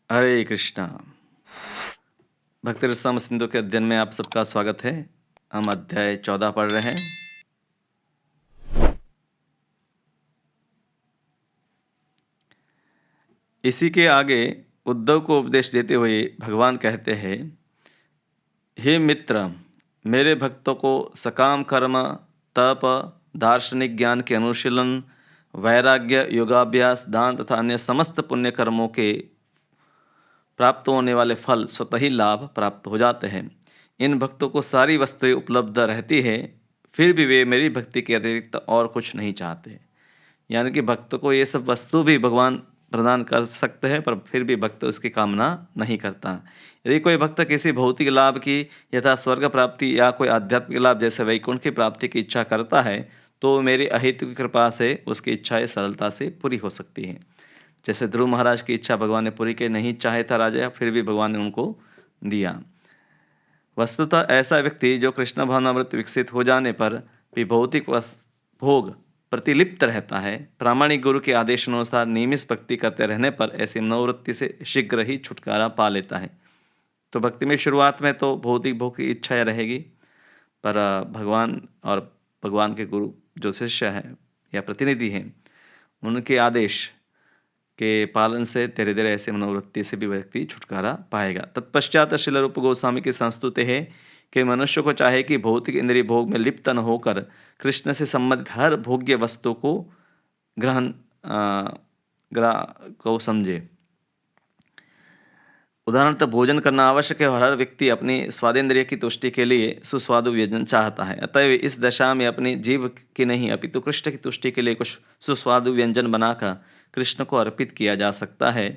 हरे कृष्णा। भक्ति रसाम सिंधु के अध्ययन में आप सबका स्वागत है। हम अध्याय 14 पढ़ रहे हैं। इसी के आगे उद्धव को उपदेश देते हुए भगवान कहते हैं, हे मित्र, मेरे भक्तों को सकाम कर्म, तप, दार्शनिक ज्ञान के अनुशीलन, वैराग्य, योगाभ्यास, दान तथा अन्य समस्त पुण्य कर्मों के प्राप्त होने वाले फल स्वतः ही लाभ प्राप्त हो जाते हैं। इन भक्तों को सारी वस्तुएं उपलब्ध रहती है, फिर भी वे मेरी भक्ति के अतिरिक्त और कुछ नहीं चाहते। यानी कि भक्त को ये सब वस्तु भी भगवान प्रदान कर सकते हैं, पर फिर भी भक्त उसकी कामना नहीं करता। यदि कोई भक्त किसी भौतिक लाभ की यथा स्वर्ग प्राप्ति या कोई आध्यात्मिक लाभ जैसे वैकुंठ की प्राप्ति की इच्छा करता है, तो मेरी अहेतुक कृपा से उसकी इच्छाएं सरलता से पूरी हो सकती हैं। जैसे ध्रुव महाराज की इच्छा भगवान ने पूरी की, नहीं चाहे था राजा, फिर भी भगवान ने उनको दिया। वस्तुतः ऐसा व्यक्ति जो कृष्ण भावनामृत विकसित हो जाने पर भी भौतिक भोग प्रतिलिप्त रहता है, प्रामाणिक गुरु के आदेशानुसार नियमित भक्ति करते रहने पर ऐसी मनोवृत्ति से शीघ्र ही छुटकारा पा लेता है। तो भक्ति में शुरुआत में तो भौतिक भोग की इच्छा रहेगी, पर भगवान और भगवान के गुरु जो शिष्य है या प्रतिनिधि हैं, उनके आदेश के पालन से धीरे धीरे ऐसे मनोवृत्ति से भी व्यक्ति छुटकारा पाएगा। तत्पश्चात श्रील रूप गोस्वामी की संस्तुति है कि मनुष्य को चाहे कि भौतिक इंद्रिय भोग में लिप्त न होकर कृष्ण से संबंधित हर भोग्य वस्तु को ग्रहण को समझे। उदाहरणतः भोजन करना आवश्यक है और हर व्यक्ति अपनी स्वादेंद्रिय की तुष्टि के लिए सुस्वादु व्यंजन चाहता है। अतएव इस दशा में अपनी जीव की नहीं अपितु कृष्ण की तुष्टि के लिए कुछ सुस्वादु व्यंजन बनाकर कृष्ण को अर्पित किया जा सकता है।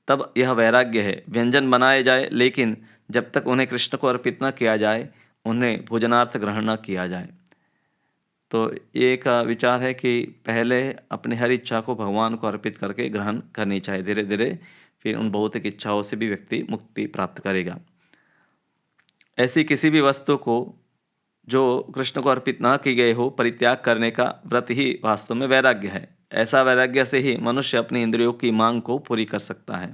तब यह वैराग्य है। व्यंजन बनाए जाए, लेकिन जब तक उन्हें कृष्ण को अर्पित न किया जाए, उन्हें भोजनार्थ ग्रहण न किया जाए। तो एक विचार है कि पहले अपनी हर इच्छा को भगवान को अर्पित करके ग्रहण करनी चाहिए। धीरे धीरे फिर उन भौतिक इच्छाओं से भी व्यक्ति मुक्ति प्राप्त करेगा। ऐसी किसी भी वस्तु को जो कृष्ण को अर्पित न की गई हो, परित्याग करने का व्रत ही वास्तव में वैराग्य है। ऐसा वैराग्य से ही मनुष्य अपनी इंद्रियों की मांग को पूरी कर सकता है।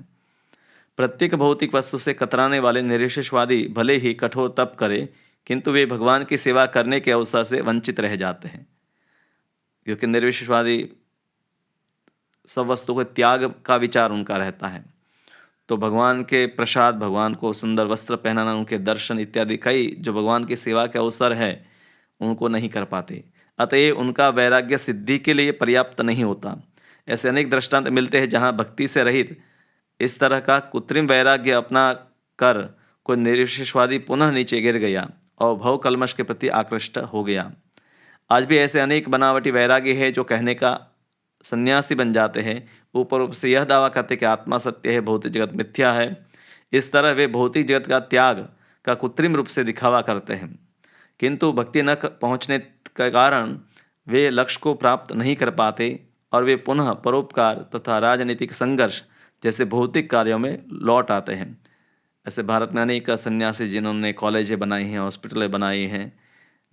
प्रत्येक भौतिक वस्तु से कतराने वाले निरीश्वरवादी भले ही कठोर तप करे, किंतु वे भगवान की सेवा करने के अवसर से वंचित रह जाते हैं, क्योंकि निरीश्वरवादी सब वस्तु को त्याग का विचार उनका रहता है। तो भगवान के प्रसाद, भगवान को सुंदर वस्त्र पहनाना, उनके दर्शन इत्यादि कई जो भगवान की सेवा के अवसर है, उनको नहीं कर पाते। अतएव उनका वैराग्य सिद्धि के लिए पर्याप्त नहीं होता। ऐसे अनेक दृष्टांत मिलते हैं जहाँ भक्ति से रहित इस तरह का कृत्रिम वैराग्य अपना कर कोई निरीश्वरवादी पुनः नीचे गिर गया और भव कल्मश के प्रति आकृष्ट हो गया। आज भी ऐसे अनेक बनावटी वैराग्य है जो कहने का सन्यासी बन जाते हैं, ऊपर ऊपर से यह दावा करते कि आत्मा सत्य है, भौतिक जगत मिथ्या है। इस तरह वे भौतिक जगत का त्याग का कृत्रिम रूप से दिखावा करते हैं, किंतु भक्ति न पहुँचने के कारण वे लक्ष्य को प्राप्त नहीं कर पाते और वे पुनः परोपकार तथा राजनीतिक संघर्ष जैसे भौतिक कार्यों में लौट आते हैं। ऐसे भारत में अनेक सन्यासी जिन्होंने कॉलेजें बनाई हैं, हॉस्पिटलें बनाई हैं,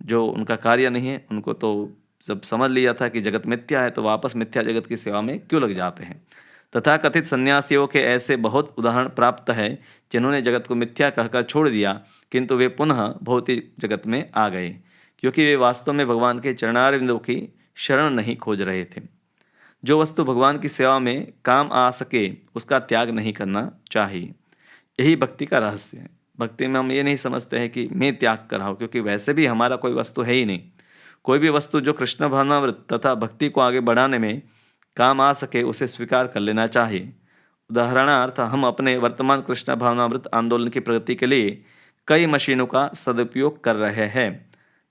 जो उनका कार्य नहीं है, उनको तो जब समझ लिया था कि जगत मिथ्या है, तो वापस मिथ्या जगत की सेवा में क्यों लग जाते हैं। तथा कथित सन्यासियों के ऐसे बहुत उदाहरण प्राप्त है जिन्होंने जगत को मिथ्या कहकर छोड़ दिया, किंतु वे पुनः भौतिक जगत में आ गए, क्योंकि वे वास्तव में भगवान के चरणारविंदों की शरण नहीं खोज रहे थे। जो वस्तु भगवान की सेवा में काम आ सके उसका त्याग नहीं करना चाहिए। यही भक्ति का रहस्य है। भक्ति में हम ये नहीं समझते हैं कि मैं त्याग कर रहा हूँ, क्योंकि वैसे भी हमारा कोई वस्तु है ही नहीं। कोई भी वस्तु जो कृष्ण भावनामृत तथा भक्ति को आगे बढ़ाने में काम आ सके उसे स्वीकार कर लेना चाहिए। उदाहरणार्थ, हम अपने वर्तमान कृष्ण भावनामृत आंदोलन की प्रगति के लिए कई मशीनों का सदुपयोग कर रहे हैं,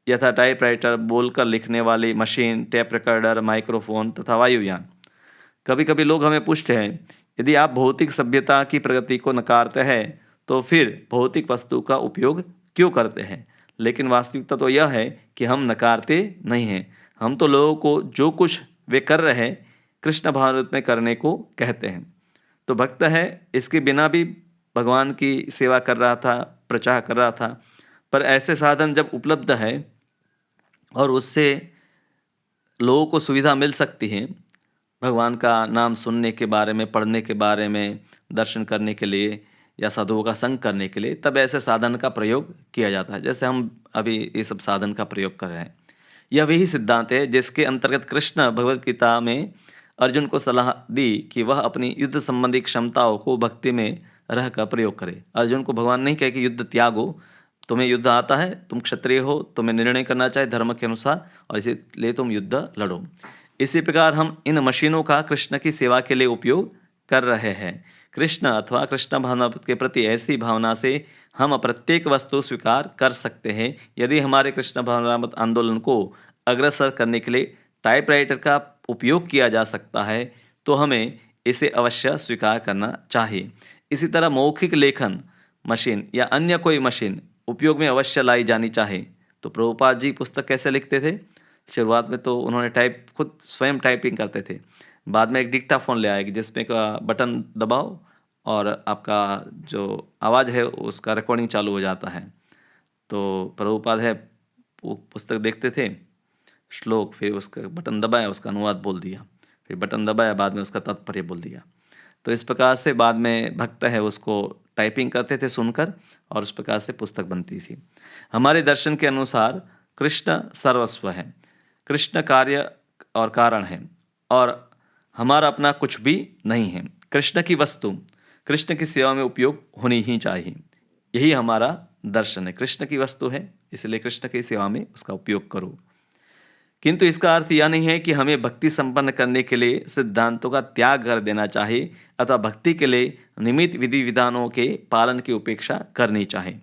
यथा टाइपराइटर, बोलकर लिखने वाली मशीन, टेप रिकॉर्डर, माइक्रोफोन तथा वायुयान। कभी कभी लोग हमें पूछते हैं, यदि आप भौतिक सभ्यता की प्रगति को नकारते हैं तो फिर भौतिक वस्तु का उपयोग क्यों करते हैं। लेकिन वास्तविकता तो यह है कि हम नकारते नहीं हैं। हम तो लोगों को जो कुछ वे कर रहे हैं कृष्ण भावनामृत में करने को कहते हैं। तो भक्त है, इसके बिना भी भगवान की सेवा कर रहा था, प्रचार कर रहा था। पर ऐसे साधन जब उपलब्ध है और उससे लोगों को सुविधा मिल सकती है, भगवान का नाम सुनने के बारे में, पढ़ने के बारे में, दर्शन करने के लिए या साधुओं का संग करने के लिए, तब ऐसे साधन का प्रयोग किया जाता है, जैसे हम अभी ये सब साधन का प्रयोग कर रहे हैं। यह वही सिद्धांत है जिसके अंतर्गत कृष्ण भगवत गीता में अर्जुन को सलाह दी कि वह अपनी युद्ध संबंधी क्षमताओं को भक्ति में रहकर प्रयोग करे। अर्जुन को भगवान नहीं कहे कि युद्ध त्यागो, तुम्हें युद्ध आता है, तुम क्षत्रिय हो, तुम्हें निर्णय करना चाहिए धर्म के अनुसार और इसीलिए तुम युद्ध लड़ो। इसी प्रकार हम इन मशीनों का कृष्ण की सेवा के लिए उपयोग कर रहे हैं। कृष्ण अथवा कृष्ण भावना के प्रति ऐसी भावना से हम प्रत्येक वस्तु स्वीकार कर सकते हैं। यदि हमारे कृष्ण भावनामत आंदोलन को अग्रसर करने के लिए टाइपराइटर का उपयोग किया जा सकता है तो हमें इसे अवश्य स्वीकार करना चाहिए। इसी तरह मौखिक लेखन मशीन या अन्य कोई मशीन उपयोग में अवश्य लाई जानी चाहिए। तो प्रभुपाद जी पुस्तक कैसे लिखते थे? शुरुआत में तो उन्होंने खुद स्वयं टाइपिंग करते थे। बाद में एक डिक्टाफोन ले आए जिसमें का बटन दबाओ और आपका जो आवाज़ है उसका रिकॉर्डिंग चालू हो जाता है। तो प्रभुपाद है वो पुस्तक देखते थे, श्लोक, फिर उसका बटन दबाया, उसका अनुवाद बोल दिया, फिर बटन दबाया, बाद में उसका तात्पर्य बोल दिया। तो इस प्रकार से बाद में भक्त है उसको टाइपिंग करते थे सुनकर, और उस प्रकार से पुस्तक बनती थी। हमारे दर्शन के अनुसार कृष्ण सर्वस्व है, कृष्ण कार्य और कारण है, और हमारा अपना कुछ भी नहीं है। कृष्ण की वस्तु कृष्ण की सेवा में उपयोग होनी ही चाहिए। यही हमारा दर्शन है। कृष्ण की वस्तु है, इसलिए कृष्ण की सेवा में उसका उपयोग करो। किंतु इसका अर्थ यह नहीं है कि हमें भक्ति संपन्न करने के लिए सिद्धांतों का त्याग कर देना चाहिए अथवा भक्ति के लिए निमित्त विधि विधानों के पालन की उपेक्षा करनी चाहिए।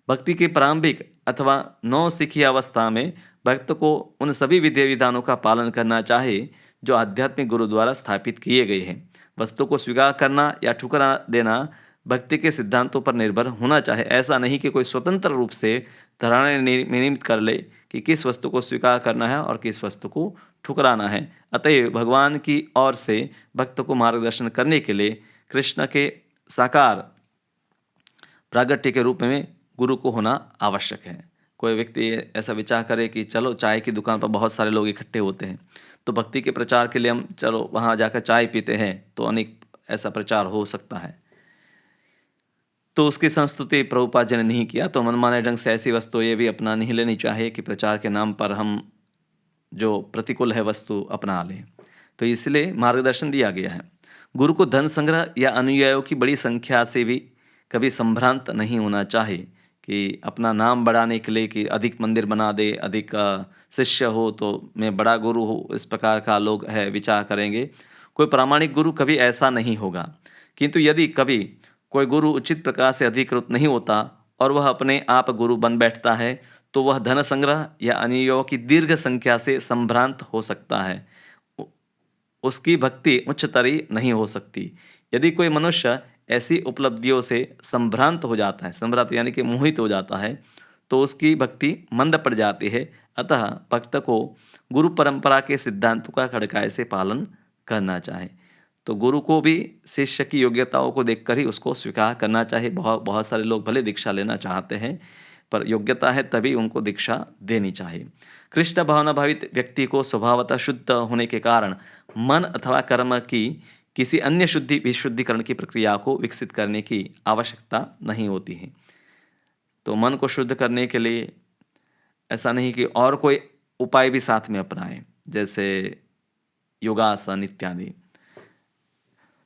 भक्ति के प्रारंभिक अथवा नौसिखी अवस्था में भक्त को उन सभी विधि विधानों का पालन करना चाहिए जो आध्यात्मिक गुरु द्वारा स्थापित किए गए हैं। वस्तु को स्वीकार करना या ठुकरा देना भक्ति के सिद्धांतों पर निर्भर होना चाहिए। ऐसा नहीं कि कोई स्वतंत्र रूप से धराने निमित्त कर ले कि किस वस्तु को स्वीकार करना है और किस वस्तु को ठुकराना है। अतएव भगवान की ओर से भक्त को मार्गदर्शन करने के लिए कृष्ण के साकार प्रागट्य के रूप में गुरु को होना आवश्यक है। कोई व्यक्ति ऐसा विचार करे कि चलो चाय की दुकान पर बहुत सारे लोग इकट्ठे होते हैं, तो भक्ति के प्रचार के लिए हम चलो वहाँ जाकर चाय पीते हैं, तो अनेक ऐसा प्रचार हो सकता है। तो उसकी संस्तुति प्रभुपाद जी ने नहीं किया। तो मनमाने ढंग से ऐसी वस्तु ये भी अपना नहीं लेनी चाहिए कि प्रचार के नाम पर हम जो प्रतिकूल है वस्तु अपना लें। तो इसलिए मार्गदर्शन दिया गया है। गुरु को धन संग्रह या अनुयायियों की बड़ी संख्या से भी कभी संभ्रांत नहीं होना चाहिए कि अपना नाम बढ़ाने के लिए कि अधिक मंदिर बना दे, अधिक शिष्य हो तो मैं बड़ा गुरु हो, इस प्रकार का लोग है विचार करेंगे। कोई प्रामाणिक गुरु कभी ऐसा नहीं होगा। किंतु यदि कभी कोई गुरु उचित प्रकार से अधिकृत नहीं होता और वह अपने आप गुरु बन बैठता है तो वह धन संग्रह या अनुयायियों की दीर्घ संख्या से संभ्रांत हो सकता है। उसकी भक्ति उच्चतरी नहीं हो सकती। यदि कोई मनुष्य ऐसी उपलब्धियों से संभ्रांत हो जाता है, संभ्रांत यानी कि मोहित हो जाता है, तो उसकी भक्ति मंद पड़ जाती है। अतः भक्त को गुरु परंपरा के सिद्धांतों का कड़काई से पालन करना चाहिए। तो गुरु को भी शिष्य की योग्यताओं को देखकर ही उसको स्वीकार करना चाहिए। बहुत सारे लोग भले दीक्षा लेना चाहते हैं, पर योग्यता है तभी उनको दीक्षा देनी चाहिए। कृष्ण भावना भावित व्यक्ति को स्वभावतः शुद्ध होने के कारण मन अथवा कर्म की किसी अन्य विशुद्धिकरण की प्रक्रिया को विकसित करने की आवश्यकता नहीं होती है। तो मन को शुद्ध करने के लिए ऐसा नहीं कि और कोई उपाय भी साथ में अपनाएं, जैसे योगासन इत्यादि,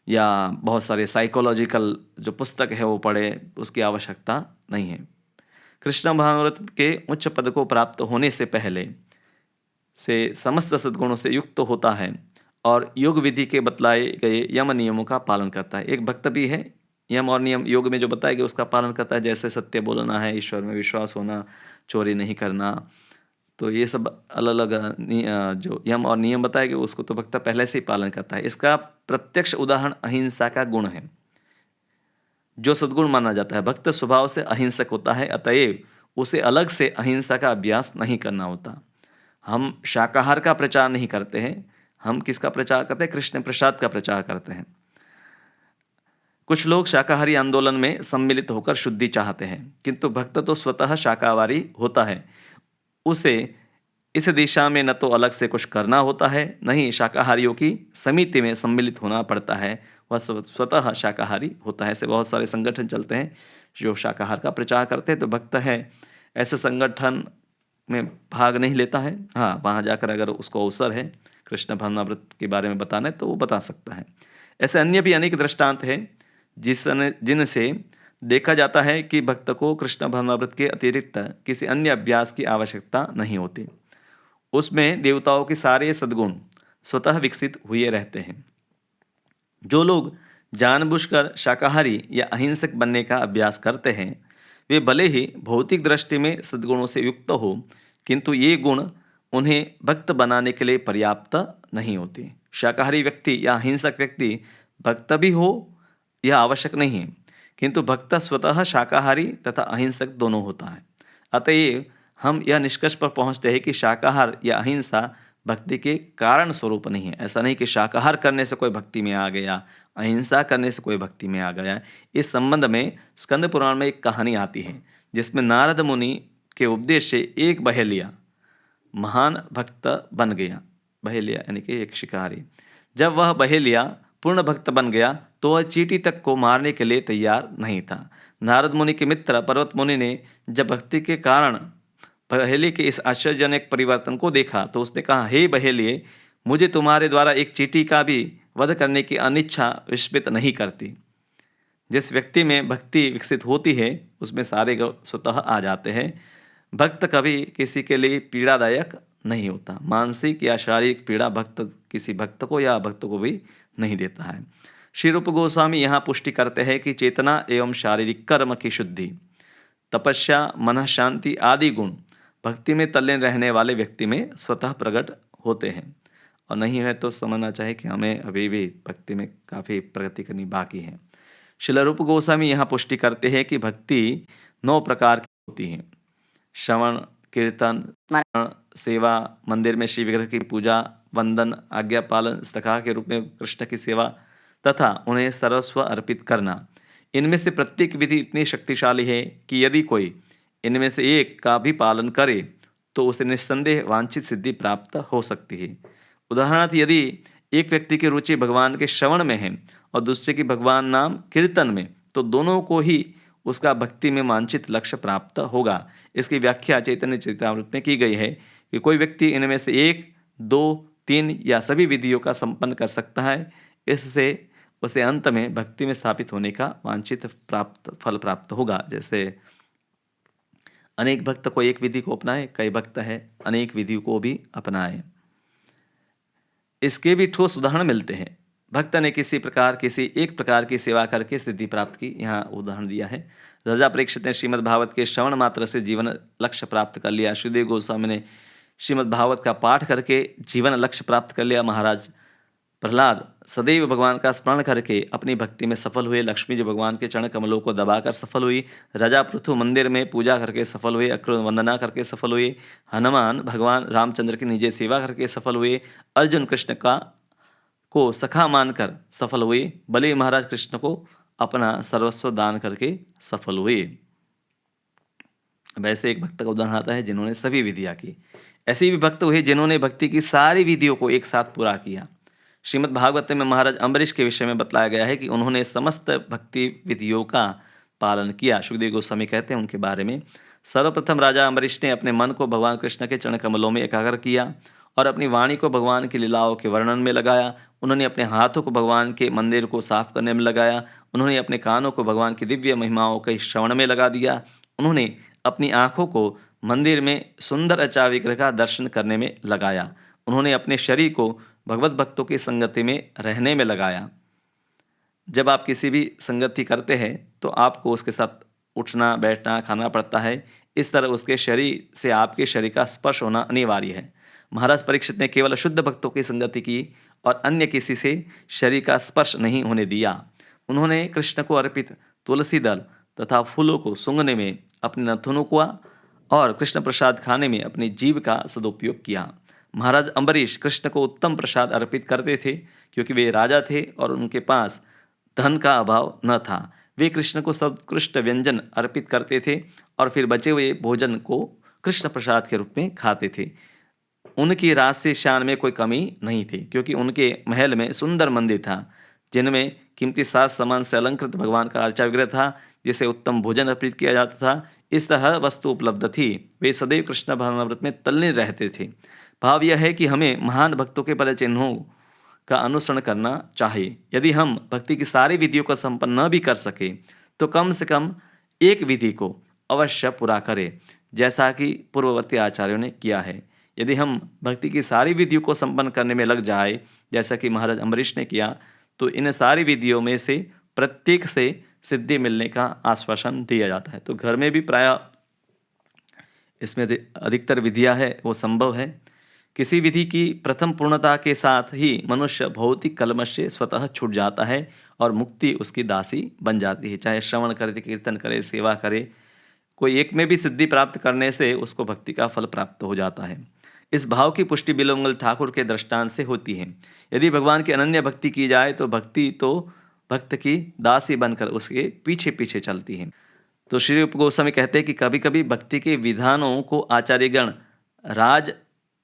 या बहुत सारे साइकोलॉजिकल जो पुस्तक है वो पढ़े, उसकी आवश्यकता नहीं है। कृष्ण भावनामृत के उच्च पद को प्राप्त होने से पहले से समस्त सद्गुणों से युक्त होता है और योग विधि के बतलाए गए यम नियमों का पालन करता है। एक भक्त भी है, यम और नियम योग में जो बताए गए उसका पालन करता है, जैसे सत्य बोलना है, ईश्वर में विश्वास होना, चोरी नहीं करना। तो ये सब अलग अलग जो यम और नियम बताए गए उसको तो भक्त पहले से ही पालन करता है। इसका प्रत्यक्ष उदाहरण अहिंसा का गुण है, जो सद्गुण माना जाता है। भक्त स्वभाव से अहिंसक होता है, अतएव उसे अलग से अहिंसा का अभ्यास नहीं करना होता। हम शाकाहार का प्रचार नहीं करते हैं, हम किसका प्रचार करते हैं? कृष्ण प्रसाद का प्रचार करते हैं। कुछ लोग शाकाहारी आंदोलन में सम्मिलित होकर शुद्धि चाहते हैं, किंतु भक्त तो स्वतः शाकाहारी होता है। उसे इस दिशा में न तो अलग से कुछ करना होता है, न ही शाकाहारियों की समिति में सम्मिलित होना पड़ता है। वह स्वतः शाकाहारी होता है। ऐसे बहुत सारे संगठन चलते हैं जो शाकाहार का प्रचार करते हैं, तो भक्त है ऐसे संगठन में भाग नहीं लेता है। हाँ, वहाँ जाकर अगर उसको अवसर है कृष्ण भावनामृत के बारे में बताना है तो वो बता सकता है। ऐसे अन्य भी अनेक दृष्टांत हैं जिनसे देखा जाता है कि भक्त को कृष्ण भावनामृत के अतिरिक्त किसी अन्य अभ्यास की आवश्यकता नहीं होती। उसमें देवताओं के सारे सद्गुण स्वतः विकसित हुए रहते हैं। जो लोग जानबूझकर शाकाहारी या अहिंसक बनने का अभ्यास करते हैं वे भले ही भौतिक दृष्टि में सद्गुणों से युक्त हो, किंतु ये गुण उन्हें भक्त बनाने के लिए पर्याप्त नहीं होते। शाकाहारी व्यक्ति या अहिंसक व्यक्ति भक्त भी हो यह आवश्यक नहीं है, किंतु भक्त स्वतः शाकाहारी तथा अहिंसक दोनों होता है। अतएव हम यह निष्कर्ष पर पहुंचते हैं कि शाकाहार या अहिंसा भक्ति के कारण स्वरूप नहीं है। ऐसा नहीं कि शाकाहार करने से कोई भक्ति में आ गया, अहिंसा करने से कोई भक्ति में आ गया। इस संबंध में स्कंद पुराण में एक कहानी आती है जिसमें नारद मुनि के उपदेश से एक बहेलिया महान भक्त बन गया। बहेलिया यानी कि एक शिकारी। जब वह बहेलिया पूर्ण भक्त बन गया तो वह चींटी तक को मारने के लिए तैयार नहीं था। नारद मुनि के मित्र पर्वत मुनि ने जब भक्ति के कारण बहेली के इस आश्चर्यजनक परिवर्तन को देखा तो उसने कहा, हे बहेलिये, मुझे तुम्हारे द्वारा एक चींटी का भी वध करने की अनिच्छा विस्मित नहीं करती। जिस व्यक्ति में भक्ति विकसित होती है उसमें सारे गुण स्वतः आ जाते हैं। भक्त कभी किसी के लिए पीड़ादायक नहीं होता। मानसिक या शारीरिक पीड़ा भक्त किसी भक्त को या भक्त को भी नहीं देता है। श्री रूप गोस्वामी यहाँ पुष्टि करते हैं कि चेतना एवं शारीरिक कर्म की शुद्धि, तपस्या, मन शांति आदि गुण भक्ति में तल्लीन रहने वाले व्यक्ति में स्वतः प्रकट होते हैं, और नहीं है तो समझना चाहिए कि हमें अभी भी भक्ति में काफ़ी प्रगति करनी बाकी है। श्रील रूप गोस्वामी यहाँ पुष्टि करते हैं कि भक्ति 9 प्रकार की होती है। श्रवण, कीर्तन, स्मरण, सेवा, मंदिर में श्री विग्रह की पूजा, वंदन, आज्ञा पालन, सखा के रूप में कृष्ण की सेवा तथा उन्हें सर्वस्व अर्पित करना। इनमें से प्रत्येक विधि इतनी शक्तिशाली है कि यदि कोई इनमें से एक का भी पालन करे तो उसे निस्संदेह वांछित सिद्धि प्राप्त हो सकती है। उदाहरणार्थ, यदि एक व्यक्ति की रुचि भगवान के श्रवण में है और दूसरे की भगवान नाम कीर्तन में, तो दोनों को ही उसका भक्ति में वांछित लक्ष्य प्राप्त होगा। इसकी व्याख्या चैतन्य चरितामृत में की गई है कि कोई व्यक्ति इनमें से 1, 2, 3 या सभी विधियों का संपन्न कर सकता है। इससे उसे अंत में भक्ति में स्थापित होने का वांछित फल प्राप्त होगा। जैसे अनेक भक्त को एक विधि को अपनाए, कई भक्त है अनेक विधियों को भी अपनाए। इसके भी ठोस उदाहरण मिलते हैं। भक्त ने किसी एक प्रकार की सेवा करके सिद्धि प्राप्त की। यहाँ उदाहरण दिया है। राजा परीक्षित ने श्रीमद् भागवत के श्रवण मात्र से जीवन लक्ष्य प्राप्त कर लिया। श्रीदेव गोस्वामी ने श्रीमद् भागवत का पाठ करके जीवन लक्ष्य प्राप्त कर लिया। महाराज प्रहलाद सदैव भगवान का स्मरण करके अपनी भक्ति में सफल हुए। लक्ष्मी जी भगवान के चरण कमलों को दबाकर सफल हुई। राजा पृथु मंदिर में पूजा करके सफल हुए। अक्रूर वंदना करके सफल हुए। हनुमान भगवान रामचंद्र की निजी सेवा करके सफल हुए। अर्जुन कृष्ण को सखा मानकर सफल हुए। बलि महाराज कृष्ण को अपना सर्वस्व दान करके सफल हुए। वैसे एक भक्त का उदाहरण आता है जिन्होंने सभी विधियां की। ऐसे भी भक्त हुए जिन्होंने भक्ति की सारी विधियों को एक साथ पूरा किया। श्रीमद् भागवत में महाराज अम्बरीश के विषय में बतलाया गया है कि उन्होंने समस्त भक्ति विधियों का पालन किया। सुखदेव गोस्वामी कहते हैं उनके बारे में, सर्वप्रथम राजा अम्बरीश ने अपने मन को भगवान कृष्ण के चरण कमलों में एकाग्र किया और अपनी वाणी को भगवान की लीलाओं के वर्णन में लगाया। उन्होंने अपने हाथों को भगवान के मंदिर को साफ करने में लगाया। उन्होंने अपने कानों को भगवान की दिव्य महिमाओं के श्रवण में लगा दिया। उन्होंने अपनी आँखों को मंदिर में सुंदर अचा विग्रह का दर्शन करने में लगाया। उन्होंने अपने शरीर को भगवत भक्तों की संगति में रहने में लगाया। जब आप किसी भी संगति करते हैं तो आपको उसके साथ उठना, बैठना, खाना पड़ता है। इस तरह उसके शरीर से आपके शरीर का स्पर्श होना अनिवार्य है। महाराज परीक्षित ने केवल शुद्ध भक्तों की संगति की और अन्य किसी से शरीर का स्पर्श नहीं होने दिया। उन्होंने कृष्ण को अर्पित तुलसी दल तथा फूलों को सूंघने में अपने नथुनों को और कृष्ण प्रसाद खाने में अपनी जीभ का सदुपयोग किया। महाराज अम्बरीश कृष्ण को उत्तम प्रसाद अर्पित करते थे क्योंकि वे राजा थे और उनके पास धन का अभाव न था। वे कृष्ण को सर्वोत्कृष्ट व्यंजन अर्पित करते थे और फिर बचे हुए भोजन को कृष्ण प्रसाद के रूप में खाते थे। उनकी राजसी शान में कोई कमी नहीं थी क्योंकि उनके महल में सुंदर मंदिर था जिनमें कीमती साज सामान से अलंकृत भगवान का अर्चा विग्रह था, जिसे उत्तम भोजन अर्पित किया जाता था। इस तरह वस्तु उपलब्ध थी। वे सदैव कृष्ण भावनामृत में तल्लीन रहते थे। भाव यह है कि हमें महान भक्तों के पद चिन्हों का अनुसरण करना चाहिए। यदि हम भक्ति की सारी विधियों को संपन्न न भी कर सके तो कम से कम एक विधि को अवश्य पूरा करें, जैसा कि पूर्ववर्ती आचार्यों ने किया है। यदि हम भक्ति की सारी विधियों को संपन्न करने में लग जाए, जैसा कि महाराज अम्बरीश ने किया, तो इन सारी विधियों में से प्रत्येक से सिद्धि मिलने का आश्वासन दिया जाता है। तो घर में भी प्रायः इसमें अधिकतर विधियां है वो संभव है। किसी विधि की प्रथम पूर्णता के साथ ही मनुष्य भौतिक कलमश से स्वतः छूट जाता है और मुक्ति उसकी दासी बन जाती है। चाहे श्रवण करे, कीर्तन करे, सेवा करे, कोई एक में भी सिद्धि प्राप्त करने से उसको भक्ति का फल प्राप्त हो जाता है। इस भाव की पुष्टि बिल्वमंगल ठाकुर के दृष्टांत से होती है। यदि भगवान की अनन्य भक्ति की जाए तो भक्ति तो भक्त की दासी बनकर उसके पीछे पीछे चलती है। तो श्री रूप गोस्वामी कहते हैं कि कभी कभी भक्ति के विधानों को आचार्यगण राज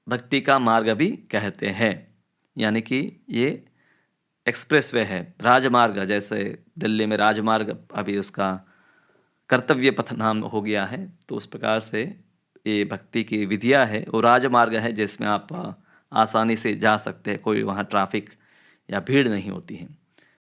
भक्ति का मार्ग भी कहते हैं, यानी कि ये एक्सप्रेस वे है, राजमार्ग। जैसे दिल्ली में राजमार्ग अभी उसका कर्तव्य पथ नाम हो गया है, तो उस प्रकार से ये भक्ति की विधियाँ है वो राजमार्ग है, जिसमें आप आसानी से जा सकते हैं, कोई वहाँ ट्रैफिक या भीड़ नहीं होती है।